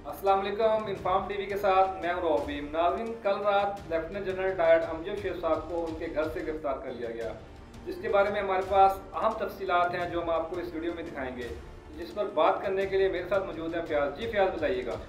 अस्सलाम वालेकुम। Inform TV के साथ मैं हूं रॉबीम। नाज़रीन, कल रात lieutenant general retired Amjad Sheikh sahab को उनके घर से गिरफ्तार कर लिया गया, जिसके बारे में हमारे पास अहम तफसीलात हैं जो हम आपको इस वीडियो में दिखाएंगे, जिस पर बात करने के लिए मेरे साथ मौजूद हैं फयाज। जी फयाज, बताइएगा।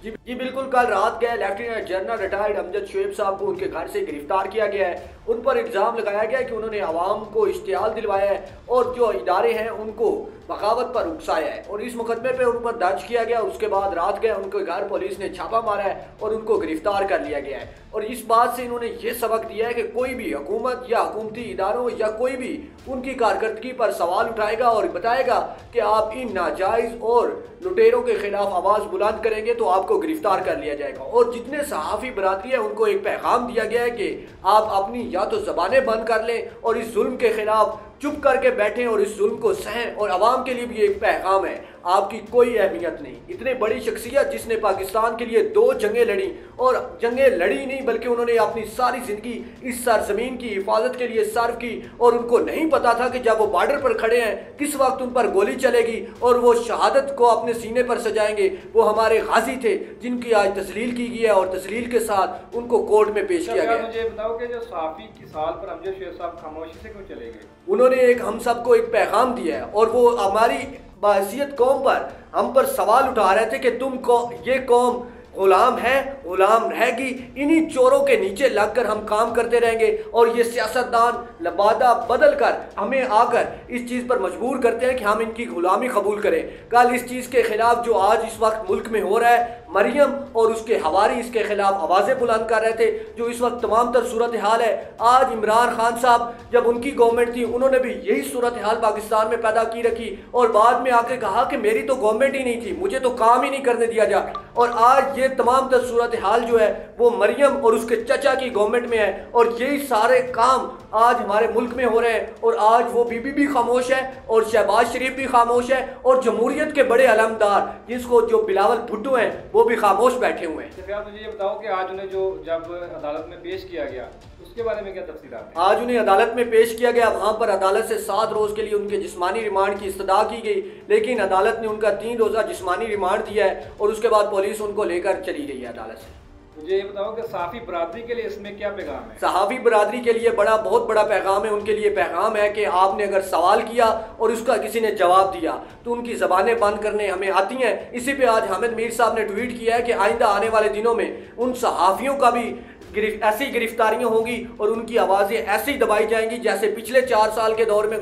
जी बिल्कुल, कल रात गए lieutenant general retired Amjad Sheikh sahab को उनके घर से गिरफ्तार किया गया है। उन पर इल्ज़ाम लगाया गया है कि उन्होंने आवाम को इश्तियाल दिलवाया है और जो इदारे हैं उनको बगावत पर उकसाया है, और इस मुकदमे पे उन पर दर्ज किया गया। उसके बाद रात गए उनके घर पुलिस ने छापा मारा है और उनको गिरफ्तार कर लिया गया है। और इस बात से इन्होंने ये सबक दिया है कि कोई भी हुकूमत या हुकूमती इदारों या कोई भी उनकी कारकर्दगी पर सवाल उठाएगा और बताएगा कि आप इन नाजायज़ और लुटेरों के खिलाफ आवाज़ बुलंद करेंगे तो आपको गिरफ्तार कर लिया जाएगा। और जितने सहाफ़ी बरादरी है उनको एक पैगाम दिया गया है कि आप अपनी या तो ज़बानें बंद कर लें और इस जुल्म के खिलाफ चुप करके बैठें और इस जुल्म को सहें। और आवाम के लिए भी एक पैगाम है, आपकी कोई अहमियत नहीं। इतने बड़ी शख्सियत जिसने पाकिस्तान के लिए 2 जंगें लड़ी, और जंगें लड़ी नहीं बल्कि उन्होंने अपनी सारी ज़िंदगी इस सरजमीन की हिफाजत के लिए सर्व की, और उनको नहीं पता था कि जब वो बॉर्डर पर खड़े हैं किस वक्त उन पर गोली चलेगी और वो शहादत को अपने सीने पर सजाएंगे। वो हमारे गाजी थे जिनकी आज तस्लील की गई है और तस्लील के साथ उनको कोर्ट में पेश किया गया। मुझे बताओ कि जो सहाफ़ी की साल पर अमजद शेख साहब खामोशी से क्यों चले गए? उन्होंने एक हम सबको एक पैगाम दिया है, और वो हमारी बाहसियत कौम पर हम पर सवाल उठा रहे थे कि ये कौम गुलाम है, गुलाम रहेगी, इन्हीं चोरों के नीचे लगकर हम काम करते रहेंगे। और ये सियासतदान लबादा बदल कर हमें आकर इस चीज़ पर मजबूर करते हैं कि हम इनकी गुलामी कबूल करें। कल इस चीज़ के खिलाफ जो आज इस वक्त मुल्क में हो रहा है, मरियम और उसके हवारी इसके खिलाफ आवाज़ें बुलंद कर रहे थे, जो इस वक्त तमाम तर सूरत हाल है। आज इमरान खान साहब जब उनकी गवर्नमेंट थी उन्होंने भी यही सूरत हाल पाकिस्तान में पैदा की रखी, और बाद में आके कहा कि मेरी तो गवर्नमेंट ही नहीं थी, मुझे तो काम ही नहीं करने दिया जा। और आज ये तमाम तर सूरत हाल जो है वो मरियम और उसके चचा की गवर्नमेंट में है, और यही सारे काम आज हमारे मुल्क में हो रहे हैं। और आज वो बीबी भी खामोश है और शहबाज शरीफ भी खामोश है, और जमहूरियत के बड़े अलमदार जिसको जो बिलावल भुट्टो हैं वो भी खामोश बैठे हुए हैं। तो मुझे ये बताओ कि आज उन्हें जब अदालत में पेश किया गया उसके बारे में क्या तफसीलात हैं? आज उन्हें अदालत में पेश किया गया। वहां पर अदालत से 7 रोज के लिए उनके जिस्मानी रिमांड की इस्तदा की गई, लेकिन अदालत ने उनका 3 रोजा जिस्मानी रिमांड दिया है, और उसके बाद पुलिस उनको लेकर चली गई है अदालत से। मुझे ये बताओ कि सहाफ़ी बरादरी के लिए इसमें क्या पैगाम है? सहाफ़ी बरादरी के लिए बहुत बड़ा पैगाम है। उनके लिए पैगाम है कि आपने अगर सवाल किया और उसका किसी ने जवाब दिया तो उनकी ज़बानें बंद करने हमें आती हैं। इसी पे आज हामिद मीर साहब ने ट्वीट किया है कि आइंदा आने वाले दिनों में उन सहाफ़ियों का भी ऐसी गिरफ्तारियां होंगी और उनकी आवाज़ें ऐसे ही दबाई जाएंगी जैसे पिछले 4 साल के दौर में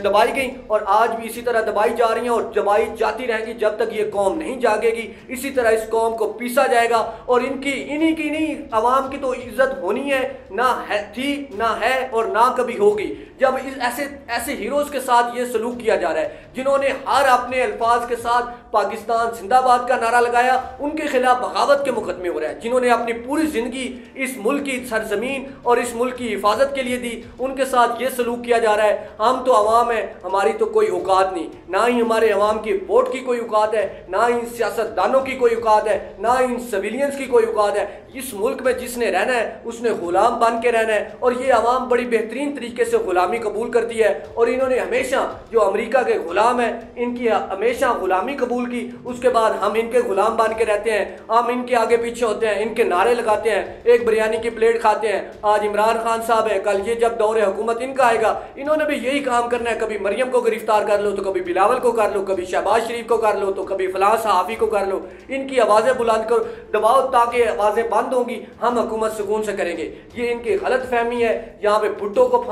दबाई गई, और आज भी इसी तरह दबाई जा रही हैं और दबाई जाती रहेंगी जब तक ये कौम नहीं जागेगी। इसी तरह इस कौम को पीसा जाएगा, और इन्हीं की नहीं अवाम की तो इज्जत होनी है ना, है थी ना है और ना कभी होगी। जब ऐसे हीरोज़ के साथ ये सलूक किया जा रहा है जिन्होंने हर अपने अल्फाज के साथ पाकिस्तान जिंदाबाद का नारा लगाया, उनके खिलाफ बगावत के मुकदमे हो रहे हैं। जिन्होंने अपनी पूरी जिंदगी इस मुल्क की सरजमीन और इस मुल्क की हिफाजत के लिए दी, उनके साथ ये सलूक किया जा रहा है। हम तो अवाम है, हमारी तो कोई औकात नहीं, ना ही हमारे अवाम की वोट की कोई औकात है, ना इन सियासतदानों की कोई औकात है, ना इन सिविलियंस की कोई औकात है। इस मुल्क में जिसने रहना है उसने गुलाम बन के रहना है, और ये अवाम बड़ी बेहतरीन तरीके से गुलामी कबूल करती है। और इन्होंने हमेशा जो अमेरिका के गुलाम है इनकी हमेशा गुलामी कबूल की, उसके बाद हम इनके गुलाम बन के रहते हैं, हम इनके आगे पीछे होते हैं, इनके नारे लगाते हैं, एक बिरयानी की प्लेट खाते हैं। आज इमरान खान साहब है, कल ये जब दौरे हुकूमत इनका आएगा इन्होंने भी यही काम करना है। कभी मरियम को गिरफ्तार कर लो तो कभी बिलावल को कर लो, कभी शहबाज शरीफ को कर लो तो कभी फलां सहाफ़ी को कर लो। इनकी आवाज़ें बुलंद करो, दबाओ, ताकि आवाज़ें बंद होंगी, हम हुकूमत सुकून से करेंगे। ये इनकी गलत फहमी है। यहाँ पे भुट्टो को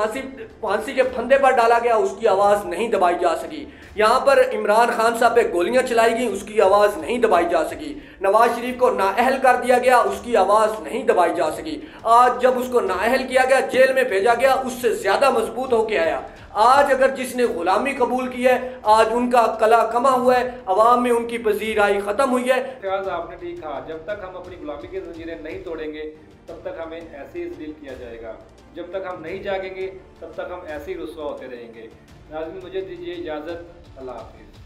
फांसी के फंदे पर डाला गया, उसकी आवाज़ नहीं दबाई जा सकी। यहाँ पर इमरान खान साहब पे गोलियां चलाई गई, उसकी आवाज़ नहीं दबाई जा सकी। नवाज शरीफ को नाअहल कर दिया गया, उसकी आवाज़ नहीं दबाई जा सकी। आज जब उसको नाअहल किया गया, जेल में भेजा गया, उससे ज़्यादा मजबूत होके आया। आज अगर जिसने गुलामी कबूल की है आज उनका कला कमा हुआ है, अवाम में उनकी पजीराई ख़त्म हुई है। आपने ठीक कहा, जब तक हम अपनी गुलामी की ज़ंजीरें नहीं तोड़ेंगे तब तक हमें ऐसे ही ज़लील किया जाएगा। जब तक हम नहीं जागेंगे तब तक हम ऐसे ही रुस्वा होते रहेंगे। नाज़रीन, मुझे दीजिए इजाज़त। अल्लाह हाफ़िज़।